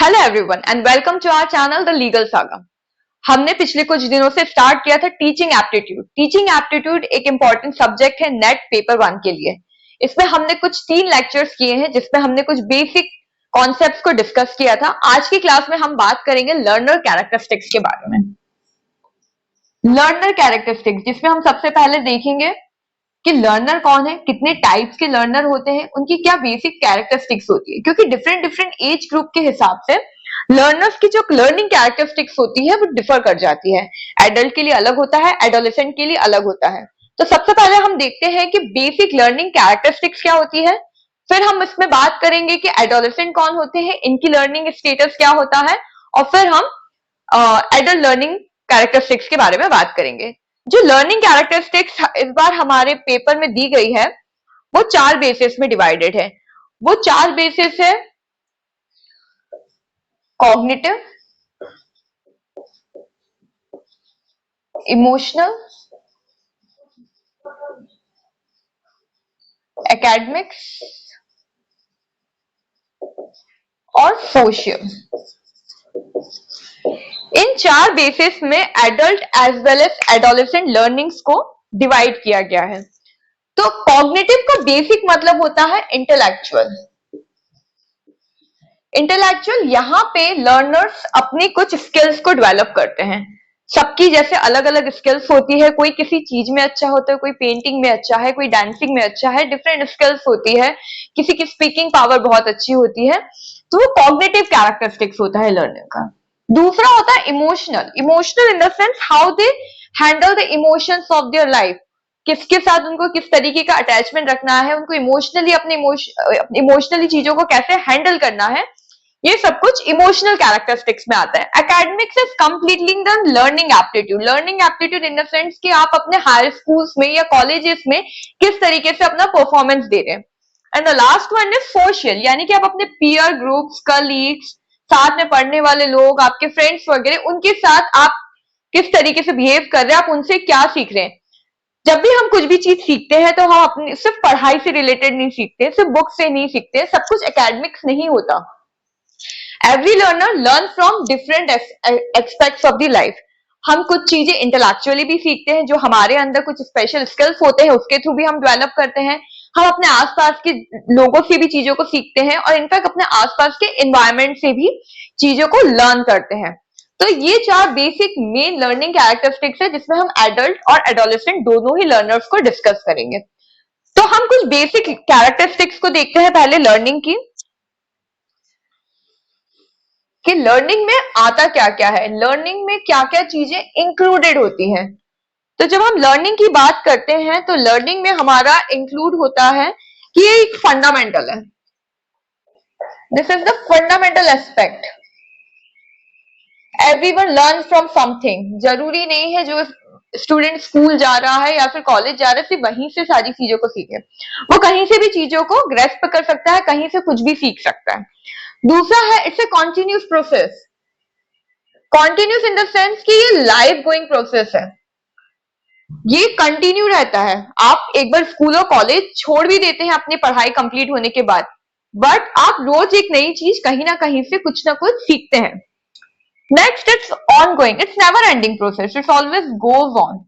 Hello everyone and welcome to our channel the Legal Saga. हमने पिछले कुछ दिनों से स्टार्ट किया था टीचिंग एप्टीट्यूड। टीचिंग एप्टीट्यूड एक इंपॉर्टेंट सब्जेक्ट है नेट पेपर 1 के लिए। इसमें हमने कुछ 3 लेक्चर्स किए हैं जिसमें हमने कुछ बेसिक कॉन्सेप्ट्स को डिस्कस किया था। आज की क्लास में हम बात करेंगे लर्नर कैरेक्टरिस्टिक्स के बारे में। लर्नर कैरेक्टरिस्टिक्स जिसमें हम सबसे पहले देखेंगे कि लर्नर कौन है, कितने टाइप्स के लर्नर होते हैं, उनकी क्या बेसिक कैरेक्टरिस्टिक्स होती है, क्योंकि डिफरेंट डिफरेंट एज ग्रुप के हिसाब से लर्नर्स की जो लर्निंग कैरेक्टरिस्टिक्स होती है वो डिफर कर जाती है। एडल्ट के लिए अलग होता है, एडोलेसेंट के लिए अलग होता है। तो सबसे पहले हम देखते हैं कि बेसिक लर्निंग कैरेक्टरिस्टिक्स क्या होती है, फिर हम इसमें बात करेंगे कि एडोलेसेंट कौन होते हैं, इनकी लर्निंग स्टेटस क्या होता है, और फिर हम एडल्ट लर्निंग कैरेक्टरिस्टिक्स के बारे में बात करेंगे। जो लर्निंग कैरेक्टरिस्टिक्स इस बार हमारे पेपर में दी गई है वो 4 बेसिस में डिवाइडेड है। वो 4 बेसिस है कॉग्निटिव, इमोशनल, एकेडमिक्स और सोशल। इन 4 बेसिस में adult as well as adolescent learnings को डिवाइड किया गया है। तो कॉग्निटिव का बेसिक मतलब होता है इंटेलेक्चुअल। इंटेलेक्चुअल यहाँ पे लर्नर्स अपनी कुछ स्किल्स को डेवलप करते हैं। सबकी जैसे अलग अलग स्किल्स होती है, कोई किसी चीज में अच्छा होता है, कोई पेंटिंग में अच्छा है, कोई डांसिंग में अच्छा है, डिफरेंट स्किल्स होती है, किसी की स्पीकिंग पावर बहुत अच्छी होती है। तो वो कॉग्निटिव कैरेक्टरिस्टिक्स होता है लर्नर का। दूसरा होता है emotional. Emotional in the sense how they handle the emotions of their life, किसके साथ उनको किस तरीके का अटैचमेंट रखना है, उनको इमोशनली अपने इमोशनली चीजों को कैसे हैंडल करना है, ये सब कुछ इमोशनल कैरेक्टरिस्टिक्स में आता है। Academics is completely the learning aptitude. Learning aptitude in the sense कि आप अपने हायर स्कूल्स में या कॉलेजेस में किस तरीके से अपना परफॉर्मेंस दे रहे हैं। And the last one is social, यानी कि आप अपने पीयर ग्रुप्स, कलीग्स, साथ में पढ़ने वाले लोग, आपके फ्रेंड्स वगैरह, उनके साथ आप किस तरीके से बिहेव कर रहे हैं, आप उनसे क्या सीख रहे हैं। जब भी हम कुछ भी चीज सीखते हैं तो हम अपनी सिर्फ पढ़ाई से रिलेटेड नहीं सीखते, सिर्फ बुक से नहीं सीखते, सब कुछ एकेडमिक्स नहीं होता। Every learner learn from different aspects of the life. हम कुछ चीजें इंटेलेक्चुअली भी सीखते हैं, जो हमारे अंदर कुछ स्पेशल स्किल्स होते हैं उसके थ्रू भी हम डेवलप करते हैं। हम अपने आसपास के लोगों से भी चीजों को सीखते हैं और इनफैक्ट अपने आसपास के एनवायरनमेंट से भी चीजों को लर्न करते हैं। तो ये 4 बेसिक मेन लर्निंग कैरेक्टरिस्टिक्स है जिसमें हम एडल्ट और एडोलेसेंट दोनों ही लर्नर्स को डिस्कस करेंगे। तो हम कुछ बेसिक कैरेक्टरिस्टिक्स को देखते हैं पहले लर्निंग की, कि लर्निंग में आता क्या क्या है, लर्निंग में क्या क्या चीजें इंक्लूडेड होती हैं। तो जब हम लर्निंग की बात करते हैं तो लर्निंग में हमारा इंक्लूड होता है कि ये एक फंडामेंटल है। This is the fundamental aspect. Everyone learn from something. जरूरी नहीं है जो स्टूडेंट स्कूल जा रहा है या फिर कॉलेज जा रहा है सिर्फ वहीं से सारी चीजों को सीखे, वो कहीं से भी चीजों को ग्रेस्प कर सकता है, कहीं से कुछ भी सीख सकता है। दूसरा है it's a continuous process. Continuous in the sense कि ये लाइफ गोइंग प्रोसेस है, ये कंटिन्यू रहता है। आप एक बार स्कूल और कॉलेज छोड़ भी देते हैं अपनी पढ़ाई कंप्लीट होने के बाद, बट आप रोज एक नई चीज कहीं ना कहीं से कुछ ना कुछ सीखते हैं। Next it's on going, it's never ending process, it's always goes on.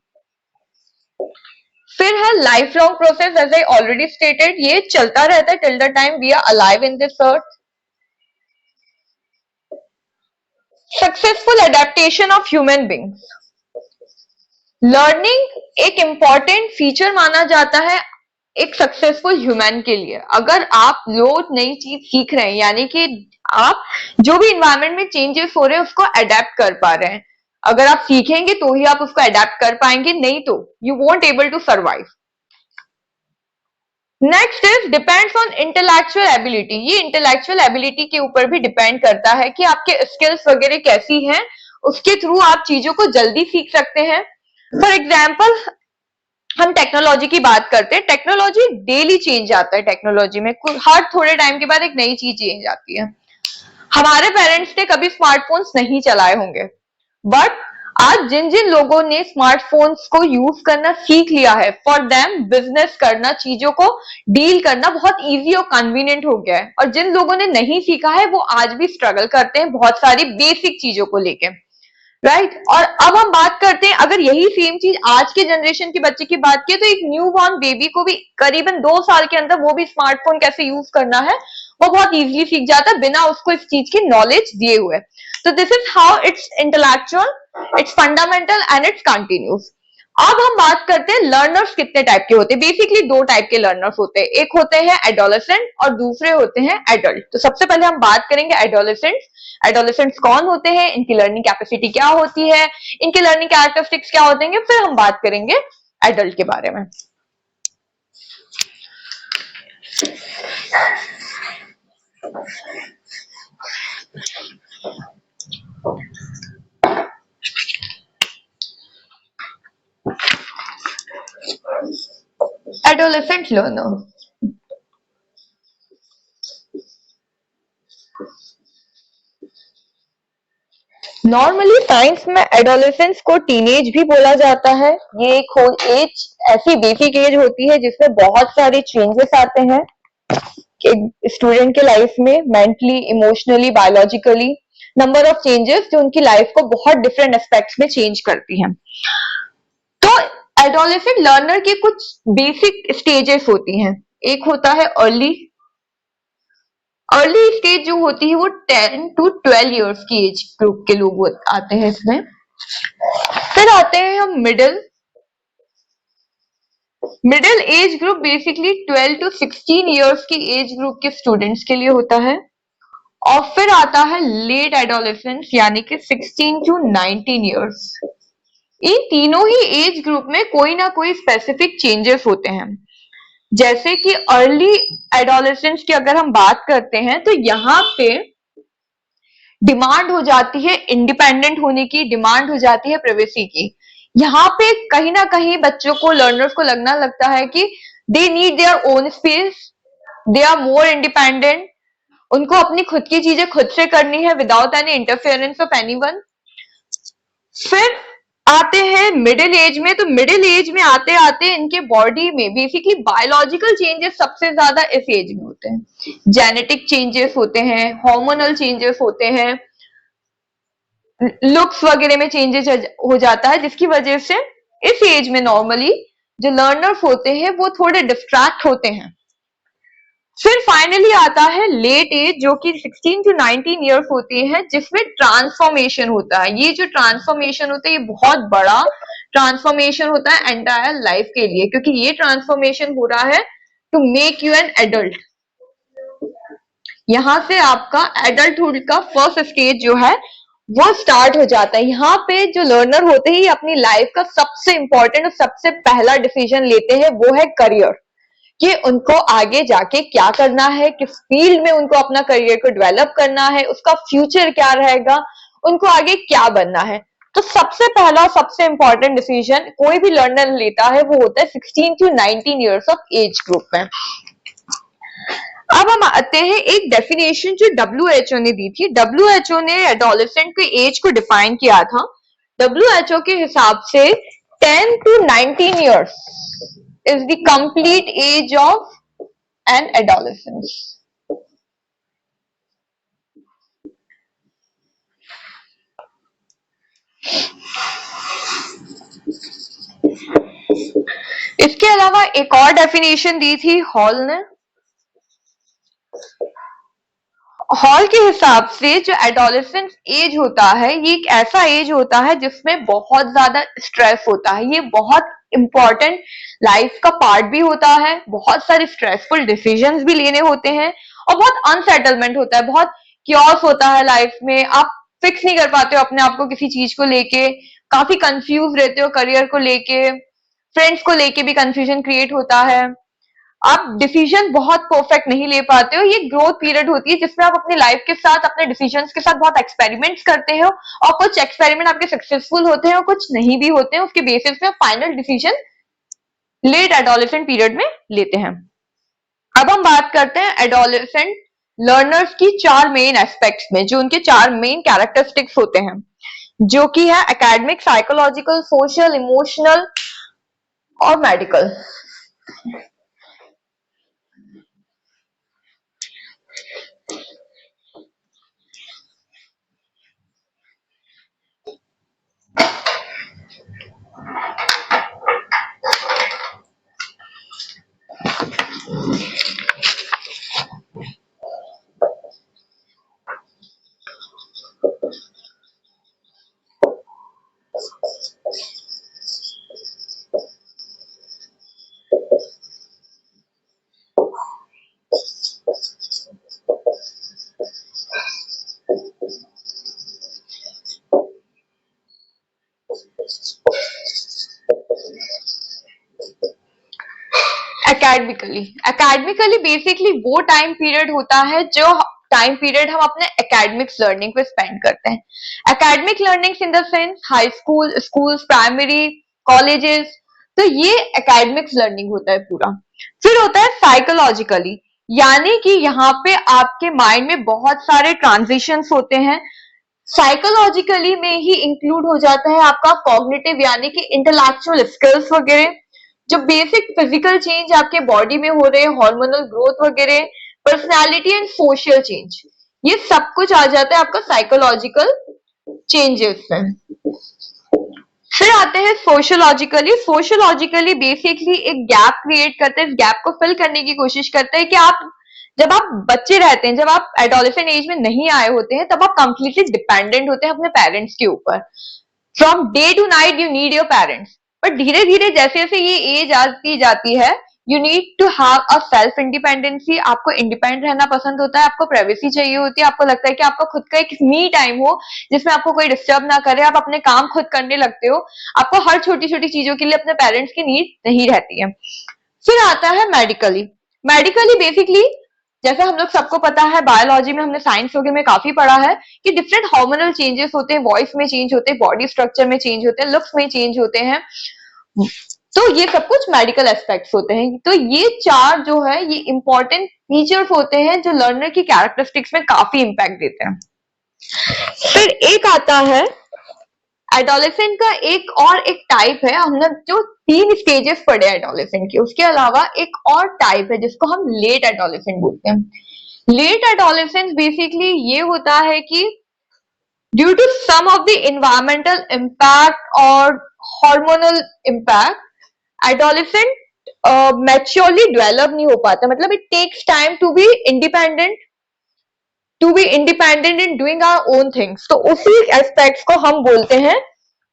फिर है life long process, as I already stated, ये चलता रहता है till the time we are alive in this earth. Successful adaptation of human beings. Learning एक important feature माना जाता है एक सक्सेसफुल ह्यूमन के लिए। अगर आप रोज नई चीज सीख रहे हैं, यानी कि आप जो भी इन्वायरमेंट में चेंजेस हो रहे हैं उसको अडेप्ट कर पा रहे हैं। अगर आप सीखेंगे तो ही आप उसको अडेप्ट कर पाएंगे, नहीं तो you won't able to survive. Next is depends on intellectual ability. ये इंटेलेक्चुअल एबिलिटी के ऊपर भी डिपेंड करता है कि आपके स्किल्स वगैरह कैसी हैं, उसके थ्रू आप चीजों को जल्दी सीख सकते हैं। फॉर एग्जाम्पल हम टेक्नोलॉजी की बात करते हैं, टेक्नोलॉजी डेली चेंज आता है। टेक्नोलॉजी में हर थोड़े टाइम के बाद एक नई चीज चेंज आती है। हमारे पेरेंट्स ने कभी स्मार्टफोन्स नहीं चलाए होंगे, बट आज जिन जिन लोगों ने स्मार्टफोन्स को यूज करना सीख लिया है, फॉर देम बिजनेस करना, चीजों को डील करना बहुत इजी और कन्वीनियंट हो गया है। और जिन लोगों ने नहीं सीखा है वो आज भी स्ट्रगल करते हैं बहुत सारी बेसिक चीजों को लेके, राइट। और अब हम बात करते हैं, अगर यही सेम चीज आज के जनरेशन के बच्चे की बात की, तो एक न्यू बॉर्न बेबी को भी करीबन 2 साल के अंदर वो भी स्मार्टफोन कैसे यूज करना है वो बहुत इजीली सीख जाता है, बिना उसको इस चीज की नॉलेज दिए हुए। तो this is how it's intellectual, its fundamental and it's continuous. अब हम बात करते हैं लर्नर्स कितने टाइप के होते हैं। बेसिकली 2 टाइप के लर्नर्स होते हैं, एक होते हैं एडोलेसेंट और दूसरे होते हैं एडल्ट। तो सबसे पहले हम बात करेंगे एडोलेसेंट्स। एडोलेसेंट्स कौन होते हैं, इनकी लर्निंग कैपेसिटी क्या होती है, इनके लर्निंग कैरेक्टरिस्टिक्स क्या होते हैं, फिर हम बात करेंगे एडल्ट के बारे में। एडोलेसेंट लर्नर, नॉर्मली साइंस में एडोलेसेंस को टीनेज भी बोला जाता है। ये एक एज, ऐसी बेसिक एज होती है जिसमें बहुत सारे चेंजेस आते हैं स्टूडेंट के लाइफ में, mentally, emotionally, biologically, number of changes जो उनकी लाइफ को बहुत डिफरेंट एस्पेक्ट्स में चेंज करती हैं। तो एडोलेसेंट लर्नर की कुछ बेसिक स्टेजेस होती हैं। एक होता है अर्ली स्टेज, जो होती है वो 10 to 12 इयर्स की एज ग्रुप के लोग आते हैं इसमें। फिर आते हैं हम middle age group, basically 12 to 16 years की एज ग्रुप के स्टूडेंट्स के लिए होता है। और फिर आता है लेट एडोलेसेंस, यानी कि 16 to 19 इयर्स। इन तीनों ही एज ग्रुप में कोई ना कोई स्पेसिफिक चेंजेस होते हैं। जैसे कि अर्ली एडोलेसेंस की अगर हम बात करते हैं तो यहाँ पे डिमांड हो जाती है इंडिपेंडेंट होने की, डिमांड हो जाती है प्राइवेसी की। यहाँ पे कहीं ना कहीं बच्चों को, लर्नर्स को लगना लगता है कि they need their own space, they are more independent, उनको अपनी खुद की चीजें खुद से करनी है without any interference of anyone. फिर आते हैं मिडिल एज में। तो मिडिल एज में आते आते इनके बॉडी में बेसिकली बायोलॉजिकल चेंजेस सबसे ज्यादा इस एज में होते हैं। जेनेटिक चेंजेस होते हैं, हार्मोनल चेंजेस होते हैं, लुक्स वगैरह में चेंजेस हो जाता है, जिसकी वजह से इस एज में नॉर्मली जो लर्नर्स होते हैं वो थोड़े डिस्ट्रैक्ट होते हैं। फिर फाइनली आता है लेट एज, जो कि 16 to 19 इयर्स होती है, जिसमें ट्रांसफॉर्मेशन होता है। ये जो ट्रांसफॉर्मेशन होता है ये बहुत बड़ा ट्रांसफॉर्मेशन होता है एंटायर लाइफ के लिए, क्योंकि ये ट्रांसफॉर्मेशन हो रहा है to make you an adult. यहां से आपका एडल्टहुड का फर्स्ट स्टेज जो है वो स्टार्ट हो जाता है। यहाँ पे जो लर्नर होते हैं अपनी लाइफ का सबसे इंपॉर्टेंट और सबसे पहला डिसीजन लेते हैं, वो है करियर, कि उनको आगे जाके क्या करना है, किस फील्ड में उनको अपना करियर को डेवलप करना है, उसका फ्यूचर क्या रहेगा, उनको आगे क्या बनना है। तो सबसे पहला, सबसे इंपॉर्टेंट डिसीजन कोई भी लर्नर लेता है वो होता है 16 to 19 years of age group में। अब हम आते हैं एक डेफिनेशन जो WHO ने दी थी। WHO ने एडोलेसेंट के एज को डिफाइन किया था। WHO के हिसाब से 10 to 19 years is the complete age of an adolescence. इसके अलावा एक और डेफिनेशन दी थी हॉल ने। हॉल के हिसाब से जो एडोलेसेंस एज होता है ये एक ऐसा एज होता है जिसमें बहुत ज्यादा स्ट्रेस होता है। ये बहुत इंपॉर्टेंट लाइफ का पार्ट भी होता है, बहुत सारे स्ट्रेसफुल डिसीजंस भी लेने होते हैं और बहुत अनसेटलमेंट होता है, बहुत क्योस होता है लाइफ में। आप फिक्स नहीं कर पाते हो अपने आप को किसी चीज को लेके, काफी कंफ्यूज रहते हो, करियर को लेके, फ्रेंड्स को लेके भी कंफ्यूजन क्रिएट होता है। आप डिसीजन बहुत परफेक्ट नहीं ले पाते हो। ये ग्रोथ पीरियड होती है जिसमें आप अपनी लाइफ के साथ, अपने डिसीजंस के साथ बहुत एक्सपेरिमेंट्स करते हो और कुछ एक्सपेरिमेंट आपके सक्सेसफुल होते हैं और कुछ नहीं भी होते हैं। उसके बेसिस पे final decision late adolescent period में लेते हैं। अब हम बात करते हैं एडोलेसेंट लर्नर्स की 4 मेन एस्पेक्ट्स में, जो उनके 4 मेन कैरेक्टरिस्टिक्स होते हैं। जो कि है एकेडमिक, साइकोलॉजिकल, सोशल, इमोशनल और मेडिकल। एकेडमिकली, एकेडमिकली बेसिकली वो टाइम पीरियड होता है जो टाइम पीरियड हम अपने एकेडमिक्स लर्निंग पे स्पेंड करते हैं। Academic learnings in the sense high school, schools, primary, colleges, तो ये एकेडमिक्स लर्निंग होता है पूरा। फिर होता है साइकोलॉजिकली, यानी कि यहाँ पे आपके माइंड में बहुत सारे ट्रांजिशंस होते हैं। साइकोलॉजिकली में ही इंक्लूड हो जाता है आपका कॉग्निटिव यानी कि इंटेलेक्चुअल स्किल्स वगैरह, जो बेसिक फिजिकल चेंज आपके बॉडी में हो रहे हैं, हार्मोनल ग्रोथ वगैरह, पर्सनालिटी एंड सोशल चेंज, ये सब कुछ आ जाता है आपका साइकोलॉजिकल चेंजेस में। फिर आते हैं सोशोलॉजिकली। सोशोलॉजिकली बेसिकली एक गैप क्रिएट करते हैं, इस गैप को फिल करने की कोशिश करते हैं कि आप जब आप बच्चे रहते हैं, जब आप एडोलेसेंट एज में नहीं आए होते हैं, तब आप कंप्लीटली डिपेंडेंट होते हैं अपने पेरेंट्स के ऊपर। From day to night you need your parents, but धीरे धीरे जैसे जैसे ये एज आती जाती है, you need to have a self independency. आपको इंडिपेंडेंट रहना पसंद होता है, आपको प्राइवेसी चाहिए होती है, आपको लगता है कि आपका खुद का एक मी टाइम हो जिसमें आपको कोई डिस्टर्ब ना करे, आप अपने काम खुद करने लगते हो, आपको हर छोटी छोटी चीजों के लिए अपने पेरेंट्स की नीड नहीं रहती है। फिर आता है मेडिकली। मेडिकली बेसिकली जैसे हम लोग सबको पता है, बायोलॉजी में हमने साइंस वगैरह में काफी पढ़ा है कि डिफरेंट हार्मोनल चेंजेस होते हैं, वॉइस में चेंज होते हैं, बॉडी स्ट्रक्चर में चेंज होते हैं, लुक्स में चेंज होते हैं, तो ये सब कुछ मेडिकल एस्पेक्ट्स होते हैं। तो ये चार जो है ये इंपॉर्टेंट फीचर्स होते हैं जो लर्नर की कैरेक्टरिस्टिक्स में काफी इंपैक्ट देते हैं। फिर एक आता है एडोलेसेंट का एक टाइप है, हमने जो 3 स्टेजेस पढ़े एडोलेसेंट के, उसके अलावा एक और टाइप है जिसको हम लेट एडोलेसेंट बोलते हैं। लेट एडोलेसेंस बेसिकली ये होता है कि due to some of the environmental impact और hormonal impact adolescent maturely develop नहीं हो पाता, मतलब it takes time to be independent, in doing our own things. तो उसी एस्पेक्ट्स को हम बोलते हैं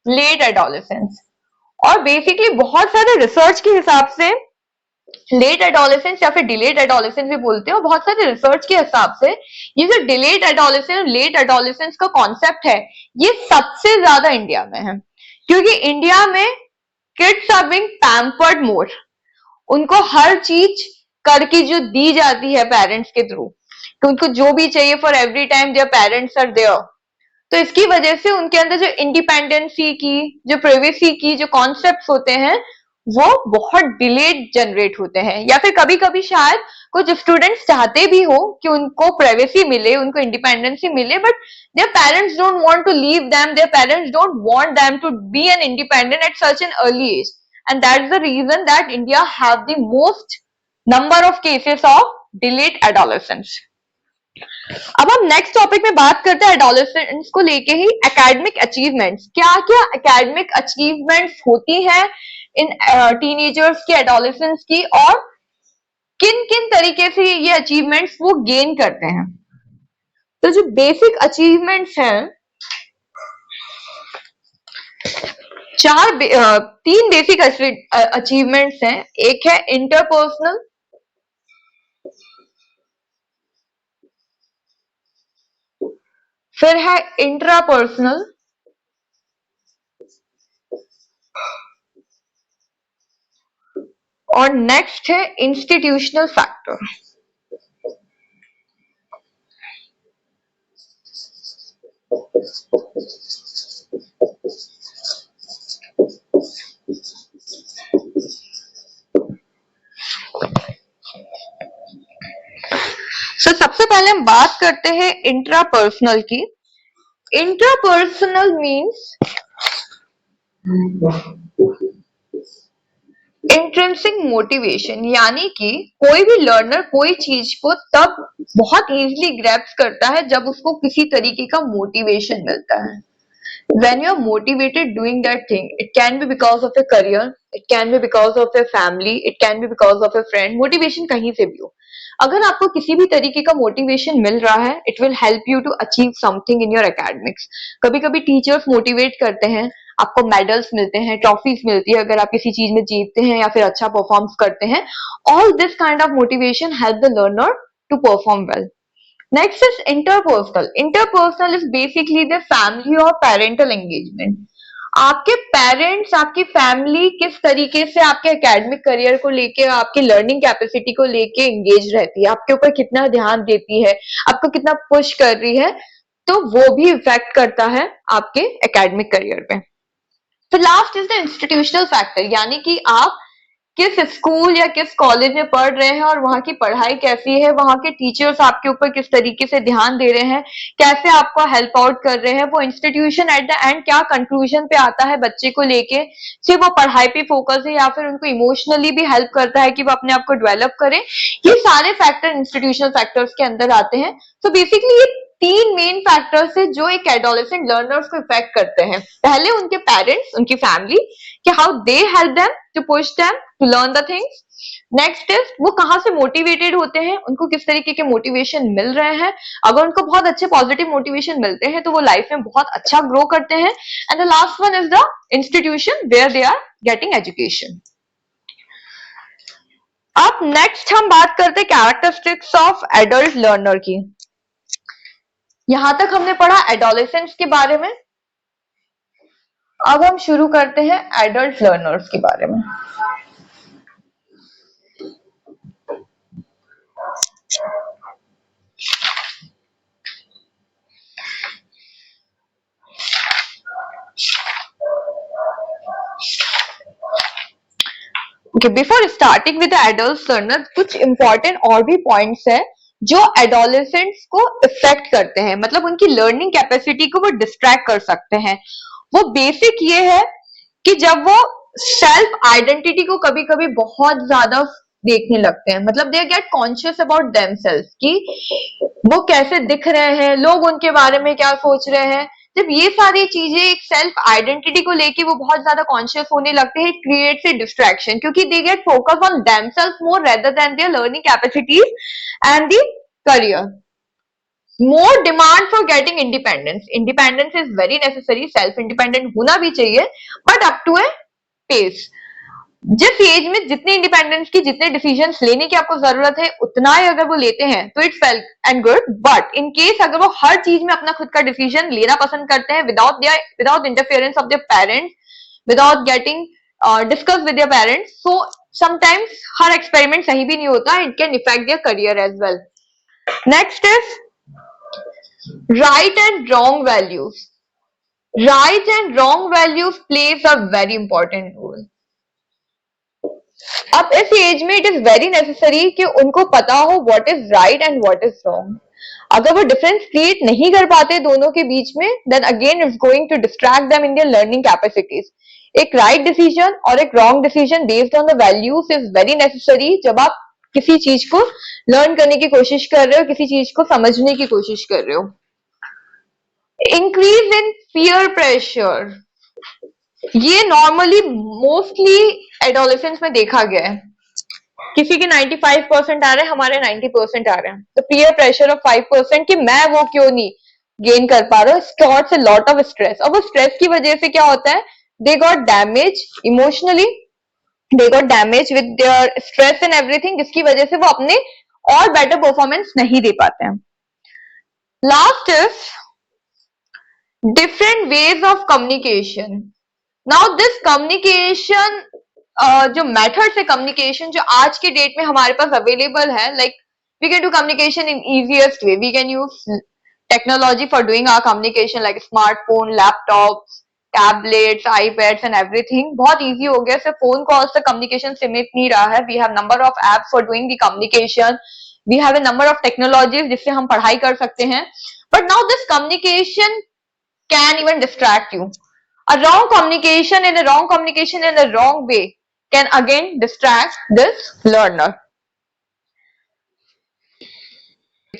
लेट एडोलेसेंस। और बेसिकली बहुत सारे रिसर्च के हिसाब से लेट एडोलेसेंस या फिर डिलेड एडोलेसेंस भी बोलते हैं, और बहुत सारे रिसर्च के हिसाब से ये जो डिलेड एडोलेसेंस और लेट एडोलेसेंस का कॉन्सेप्ट है, ये सबसे ज्यादा इंडिया में है, क्योंकि इंडिया में किड्स आर बीइंग पैम्पर्ड मोर, उनको हर चीज करके जो दी जाती है पेरेंट्स के थ्रू, कि उनको जो भी चाहिए for every time their parents are there. तो इसकी वजह से उनके अंदर जो इंडिपेंडेंसी की, जो प्राइवेसी की जो कॉन्सेप्ट्स होते हैं, वो बहुत डिलेड जनरेट होते हैं। या फिर कभी कभी शायद कुछ स्टूडेंट्स चाहते भी हो कि उनको प्राइवेसी मिले, उनको इंडिपेंडेंसी मिले, but their parents don't want to leave them, their parents don't want them to be an independent at such an early age, and that's the reason that India have the most number of cases of delayed adolescence. अब हम next topic में बात करते हैं adolescents को लेके ही, academic achievements. क्या क्या एकेडमिक अचीवमेंट्स होती है इन टीनेजर्स की, एडोलेसेंट्स की, और किन किन तरीके से ये अचीवमेंट्स वो गेन करते हैं। तो जो बेसिक अचीवमेंट्स हैं, तीन बेसिक अचीवमेंट्स हैं। एक है इंटरपर्सनल, फिर है इंट्रापर्सनल, और नेक्स्ट है इंस्टीट्यूशनल फैक्टर। सबसे पहले हम बात करते हैं इंट्रापर्सनल की। इंटरपर्सनल मीन्स इंट्रिंसिक मोटिवेशन, यानी कि कोई भी लर्नर कोई चीज को तब बहुत इजीली ग्रैप्स करता है जब उसको किसी तरीके का मोटिवेशन मिलता है। When you're motivated doing that thing, it can be because of a career, it can be because of a family, it can be because of a friend, motivation कहीं से भी हो। अगर आपको किसी भी तरीके का मोटिवेशन मिल रहा है, it will help you to achieve something in your academics। कभी कभी टीचर्स मोटिवेट करते हैं, आपको मेडल्स मिलते हैं, ट्रॉफीज मिलती है अगर आप किसी चीज में जीतते हैं या फिर अच्छा परफॉर्म करते हैं। All this kind of motivation help the learner to perform well. Next is interpersonal. Interpersonal is basically the family or parental engagement. आपके पेरेंट्स, आपकी फैमिली किस तरीके से आपके एकेडमिक करियर को लेके, आपकी लर्निंग कैपेसिटी को लेके एंगेज रहती है, आपके ऊपर कितना ध्यान देती है, आपको कितना पुश कर रही है, तो वो भी इफेक्ट करता है आपके एकेडमिक करियर पे। फिर last is the institutional factor, यानी कि आप किस स्कूल या किस कॉलेज में पढ़ रहे हैं और वहां की पढ़ाई कैसी है, वहां के टीचर्स आपके ऊपर किस तरीके से ध्यान दे रहे हैं, कैसे आपको हेल्प आउट कर रहे हैं, वो इंस्टीट्यूशन एट द एंड क्या कंक्लूजन पे आता है बच्चे को लेके, सिर्फ वो पढ़ाई पे फोकस है या फिर उनको इमोशनली भी हेल्प करता है कि वो अपने आप को डेवलप करें। ये सारे फैक्टर इंस्टीट्यूशनल फैक्टर्स के अंदर आते हैं। तो बेसिकली ये तीन मेन फैक्टर्स है जो एक एडोलेसेंट लर्नर्स को इफेक्ट करते हैं। पहले उनके पेरेंट्स, उनकी फैमिली, कि how they help them to push them to learn the things. Next is वो कहां से मोटिवेटेड होते हैं, उनको किस तरीके के मोटिवेशन मिल रहे हैं। अगर उनको बहुत अच्छे पॉजिटिव मोटिवेशन मिलते हैं तो वो लाइफ में बहुत अच्छा ग्रो करते हैं। And the last one is the institution where they are getting education. अब नेक्स्ट हम बात करते हैं कैरेक्टरिस्टिक्स ऑफ एडल्ट लर्नर की। यहां तक हमने पढ़ा एडोलेसेंट्स के बारे में, अब हम शुरू करते हैं एडल्ट लर्नर्स के बारे में। Before starting with adult learner, कुछ इंपॉर्टेंट और भी पॉइंट्स है जो एडोलेसेंट्स को इफेक्ट करते हैं, मतलब उनकी लर्निंग कैपेसिटी को वो डिस्ट्रैक्ट कर सकते हैं। वो बेसिक ये है कि जब वो सेल्फ आइडेंटिटी को कभी कभी बहुत ज्यादा देखने लगते हैं, मतलब they get conscious about themselves कि वो कैसे दिख रहे हैं, लोग उनके बारे में क्या सोच रहे हैं। जब ये सारी चीजें एक सेल्फ आइडेंटिटी को लेके वो बहुत ज्यादा कॉन्शियस होने लगते हैं, इट क्रिएट्स ए डिस्ट्रैक्शन, क्योंकि they get focus on themselves more rather than their learning capacities and the career. More demand for getting independence. Independence is very necessary, self independent होना भी चाहिए, but up to a pace. जिस age में जितनी independence की, जितने decisions लेने की आपको जरूरत है, उतना ही अगर वो लेते हैं तो it's well and good. But in case अगर वो हर चीज में अपना खुद का डिसीजन लेना पसंद करते हैं without interference of their parents, without getting discuss with their parents, so sometimes हर एक्सपेरिमेंट सही भी नहीं होता, it can effect their career as well. Next is right and wrong values. Right and wrong values plays a very important role. अब इस as में it is very necessary कि उनको पता हो what is right and what is wrong. अगर वो difference create नहीं कर पाते दोनों के बीच में, then again it's going to distract them in their learning capacities. एक राइट डिसीजन और एक wrong decision based on the values is very necessary जब आप किसी चीज को लर्न करने की कोशिश कर रहे हो, किसी चीज को समझने की कोशिश कर रहे हो। इंक्रीज इन पीयर प्रेशर, ये नॉर्मली मोस्टली एडोलेसेंस में देखा गया है। किसी के 95% आ रहे हैं, हमारे 90% आ रहे हैं, तो पीयर प्रेशर ऑफ 5% कि मैं वो क्यों नहीं गेन कर पा रहा हूँ, cause a lot of stress. और वो स्ट्रेस की वजह से क्या होता है, they got damage emotionally, they got damage with their stress and everything, जिसकी वजह से वो अपने और बेटर परफॉर्मेंस नहीं दे पाते हैं। Last is different ways of communication. Now this communication जो मेथड्स है कम्युनिकेशन जो आज के डेट में हमारे पास अवेलेबल है, like we can do communication in easiest way, we can use technology for doing our communication like smartphone, laptops, tablets, iPads and everything. बहुत इजी हो गया, सिर्फ फोन कॉल्स तक कम्युनिकेशन सीमित नहीं रहा है। We have number of apps for doing the communication, we have a number of technologies जिससे हम पढ़ाई कर सकते हैं। But now this communication can even distract you. A wrong communication in a wrong way can again distract this learner.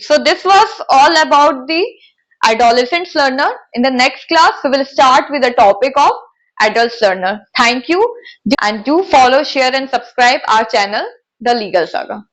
So this was all about the adolescent learner. In the next class, we will start with the topic of adult learner. Thank you, and do follow, share and subscribe our channel, The Legal Saga.